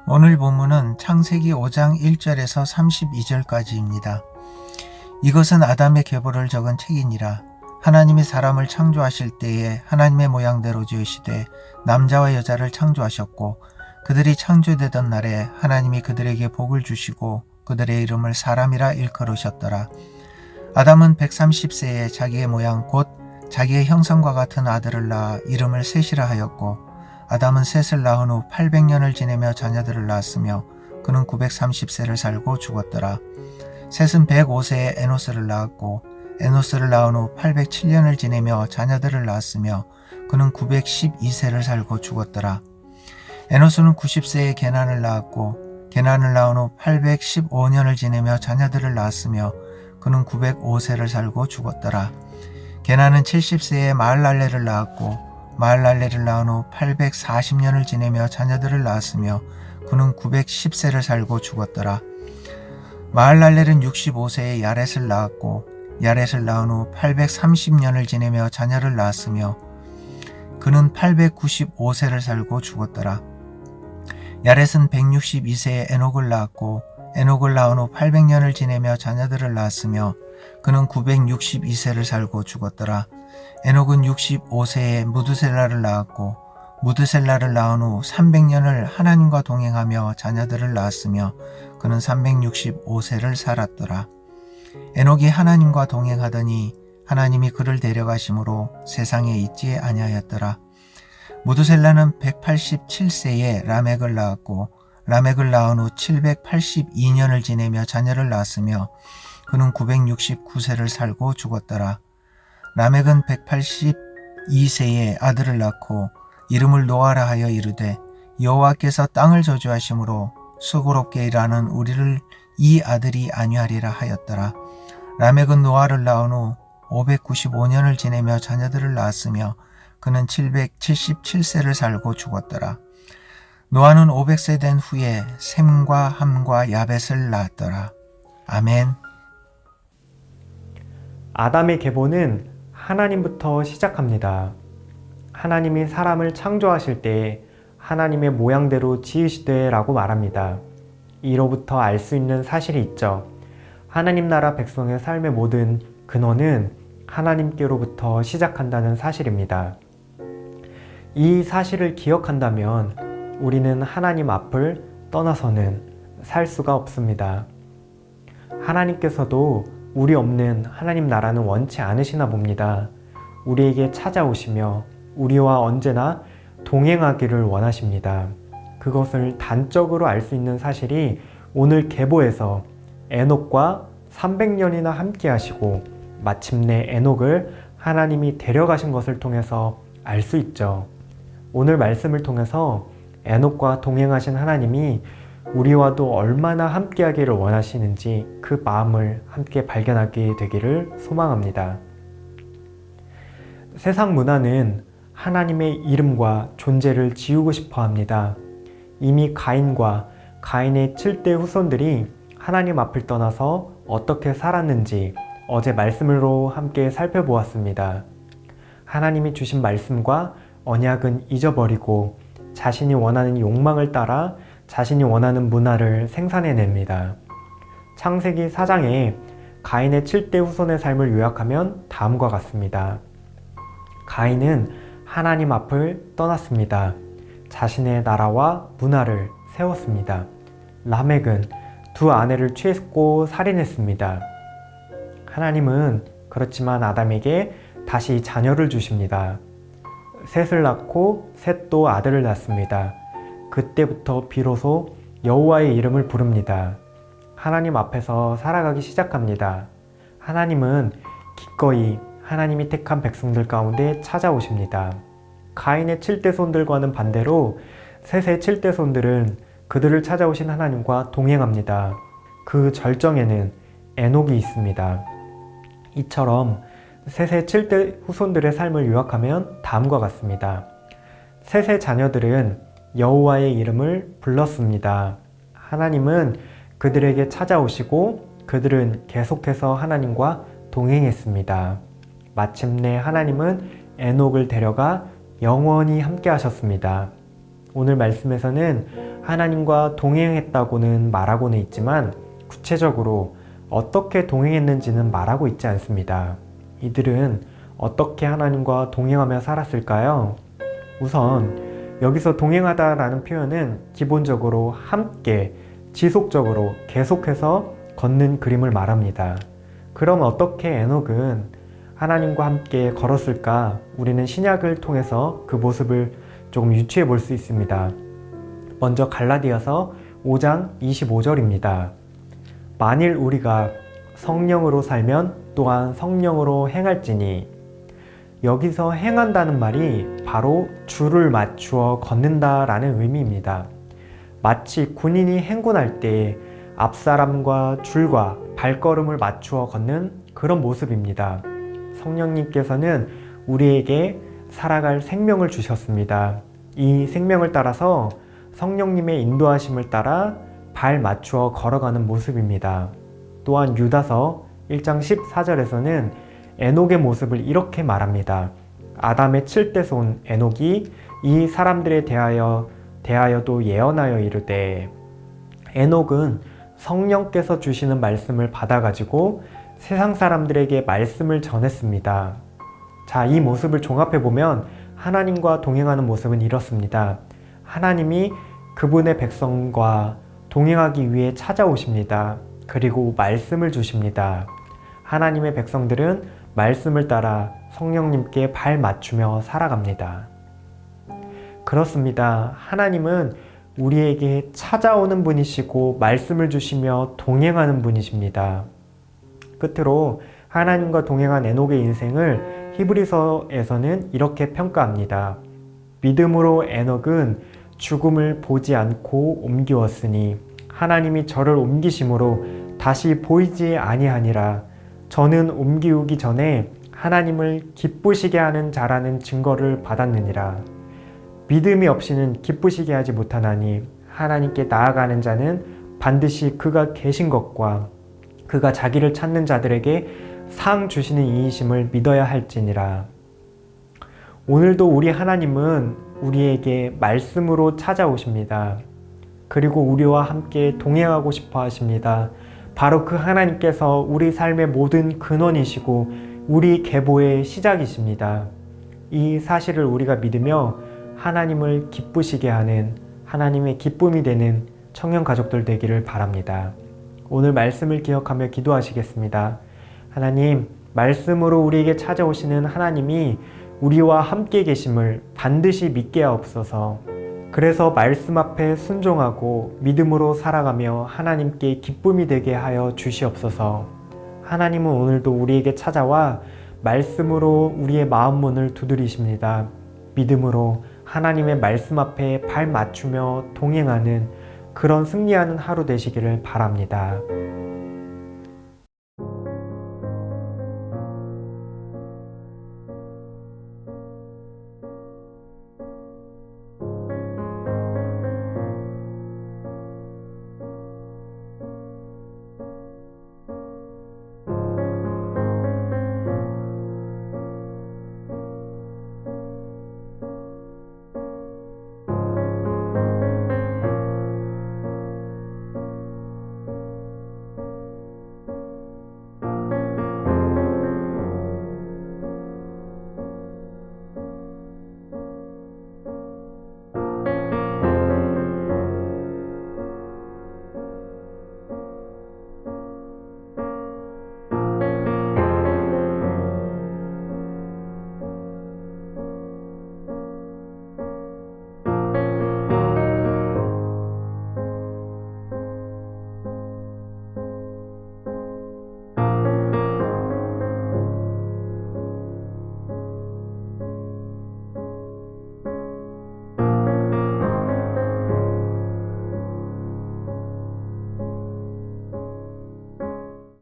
오늘 본문은 창세기 5장 1절에서 32절까지입니다. 이것은 아담의 계보를 적은 책이니라. 하나님이 사람을 창조하실 때에 하나님의 모양대로 지으시되 남자와 여자를 창조하셨고, 그들이 창조되던 날에 하나님이 그들에게 복을 주시고 그들의 이름을 사람이라 일컬으셨더라. 아담은 130세에 자기의 모양 곧 자기의 형상과 같은 아들을 낳아 이름을 셋이라 하였고, 아담은 셋을 낳은 후 800년을 지내며 자녀들을 낳았으며 그는 930세를 살고 죽었더라. 셋은 105세에 에노스를 낳았고, 에노스를 낳은 후 807년을 지내며 자녀들을 낳았으며 그는 912세를 살고 죽었더라. 에노스는 90세에 게난을 낳았고, 게난을 낳은 후 815년을 지내며 자녀들을 낳았으며 그는 905세를 살고 죽었더라. 게난은 70세에 마할랄레를 낳았고, 마할랄레를 낳은 후 840년을 지내며 자녀들을 낳았으며 그는 910세를 살고 죽었더라. 마할랄렐은 65세에 야렛을 낳았고, 야렛을 낳은 후 830년을 지내며 자녀를 낳았으며 그는 895세를 살고 죽었더라. 야렛은 162세에 에녹을 낳았고, 에녹을 낳은 후 800년을 지내며 자녀들을 낳았으며 그는 962세를 살고 죽었더라. 에녹은 65세에 무드셀라를 낳았고, 무드셀라를 낳은 후 300년을 하나님과 동행하며 자녀들을 낳았으며 그는 365세를 살았더라. 에녹이 하나님과 동행하더니 하나님이 그를 데려가심으로 세상에 있지 아니하였더라. 무드셀라는 187세에 라멕을 낳았고, 라멕을 낳은 후 782년을 지내며 자녀를 낳았으며 그는 969세를 살고 죽었더라. 라멕은 182세에 아들을 낳고 이름을 노아라 하여 이르되, 여호와께서 땅을 저주하심으로 수고롭게 일하는 우리를 이 아들이 아니하리라 하였더라. 라멕은 노아를 낳은 후 595년을 지내며 자녀들을 낳았으며 그는 777세를 살고 죽었더라. 노아는 500세 된 후에 셈과 함과 야벳을 낳았더라. 아멘. 아담의 계보는 하나님부터 시작합니다. 하나님이 사람을 창조하실 때 하나님의 모양대로 지으시되 라고 말합니다. 이로부터 알 수 있는 사실이 있죠. 하나님 나라 백성의 삶의 모든 근원은 하나님께로부터 시작한다는 사실입니다. 이 사실을 기억한다면 우리는 하나님 앞을 떠나서는 살 수가 없습니다. 하나님께서도 우리 없는 하나님 나라는 원치 않으시나 봅니다. 우리에게 찾아오시며 우리와 언제나 동행하기를 원하십니다. 그것을 단적으로 알 수 있는 사실이 오늘 계보에서 에녹과 300년이나 함께 하시고 마침내 에녹을 하나님이 데려가신 것을 통해서 알 수 있죠. 오늘 말씀을 통해서 에녹과 동행하신 하나님이 우리와도 얼마나 함께하기를 원하시는지 그 마음을 함께 발견하게 되기를 소망합니다. 세상 문화는 하나님의 이름과 존재를 지우고 싶어 합니다. 이미 가인과 가인의 7대 후손들이 하나님 앞을 떠나서 어떻게 살았는지 어제 말씀으로 함께 살펴보았습니다. 하나님이 주신 말씀과 언약은 잊어버리고 자신이 원하는 욕망을 따라 자신이 원하는 문화를 생산해냅니다. 창세기 4장에 가인의 7대 후손의 삶을 요약하면 다음과 같습니다. 가인은 하나님 앞을 떠났습니다. 자신의 나라와 문화를 세웠습니다. 라멕은 두 아내를 취했고 살인했습니다. 하나님은 그렇지만 아담에게 다시 자녀를 주십니다. 셋을 낳고 셋도 아들을 낳습니다. 그때부터 비로소 여호와의 이름을 부릅니다. 하나님 앞에서 살아가기 시작합니다. 하나님은 기꺼이 하나님이 택한 백성들 가운데 찾아오십니다. 가인의 7대 손들과는 반대로 셋의 7대 손들은 그들을 찾아오신 하나님과 동행합니다. 그 절정에는 에녹이 있습니다. 이처럼 셋의 7대 후손들의 삶을 요약하면 다음과 같습니다. 셋의 자녀들은 여호와의 이름을 불렀습니다. 하나님은 그들에게 찾아오시고 그들은 계속해서 하나님과 동행했습니다. 마침내 하나님은 에녹을 데려가 영원히 함께 하셨습니다. 오늘 말씀에서는 하나님과 동행했다고는 말하고는 있지만 구체적으로 어떻게 동행했는지는 말하고 있지 않습니다. 이들은 어떻게 하나님과 동행하며 살았을까요? 우선 여기서 동행하다라는 표현은 기본적으로 함께, 지속적으로 계속해서 걷는 그림을 말합니다. 그럼 어떻게 에녹은 하나님과 함께 걸었을까? 우리는 신약을 통해서 그 모습을 조금 유추해 볼 수 있습니다. 먼저 갈라디아서 5장 25절입니다. 만일 우리가 성령으로 살면 또한 성령으로 행할지니. 여기서 행한다는 말이 바로 줄을 맞추어 걷는다라는 의미입니다. 마치 군인이 행군할 때 앞사람과 줄과 발걸음을 맞추어 걷는 그런 모습입니다. 성령님께서는 우리에게 살아갈 생명을 주셨습니다. 이 생명을 따라서 성령님의 인도하심을 따라 발 맞추어 걸어가는 모습입니다. 또한 유다서 1장 14절에서는 에녹의 모습을 이렇게 말합니다. 아담의 7대손 에녹이 이 사람들에 대하여도 예언하여 이르되. 에녹은 성령께서 주시는 말씀을 받아가지고 세상 사람들에게 말씀을 전했습니다. 자, 이 모습을 종합해보면 하나님과 동행하는 모습은 이렇습니다. 하나님이 그분의 백성과 동행하기 위해 찾아오십니다. 그리고 말씀을 주십니다. 하나님의 백성들은 말씀을 따라 성령님께 발 맞추며 살아갑니다. 그렇습니다. 하나님은 우리에게 찾아오는 분이시고 말씀을 주시며 동행하는 분이십니다. 끝으로 하나님과 동행한 에녹의 인생을 히브리서에서는 이렇게 평가합니다. 믿음으로 에녹은 죽음을 보지 않고 옮기었으니 하나님이 저를 옮기심으로 다시 보이지 아니하니라. 저는 옮기우기 전에 하나님을 기쁘시게 하는 자라는 증거를 받았느니라. 믿음이 없이는 기쁘시게 하지 못하나니 하나님께 나아가는 자는 반드시 그가 계신 것과 그가 자기를 찾는 자들에게 상 주시는 이이심을 믿어야 할지니라. 오늘도 우리 하나님은 우리에게 말씀으로 찾아오십니다. 그리고 우리와 함께 동행하고 싶어 하십니다. 바로 그 하나님께서 우리 삶의 모든 근원이시고 우리 계보의 시작이십니다. 이 사실을 우리가 믿으며 하나님을 기쁘시게 하는 하나님의 기쁨이 되는 청년 가족들 되기를 바랍니다. 오늘 말씀을 기억하며 기도하시겠습니다. 하나님, 말씀으로 우리에게 찾아오시는 하나님이 우리와 함께 계심을 반드시 믿게 하옵소서. 그래서 말씀 앞에 순종하고 믿음으로 살아가며 하나님께 기쁨이 되게 하여 주시옵소서. 하나님은 오늘도 우리에게 찾아와 말씀으로 우리의 마음 문을 두드리십니다. 믿음으로 하나님의 말씀 앞에 발 맞추며 동행하는 그런 승리하는 하루 되시기를 바랍니다.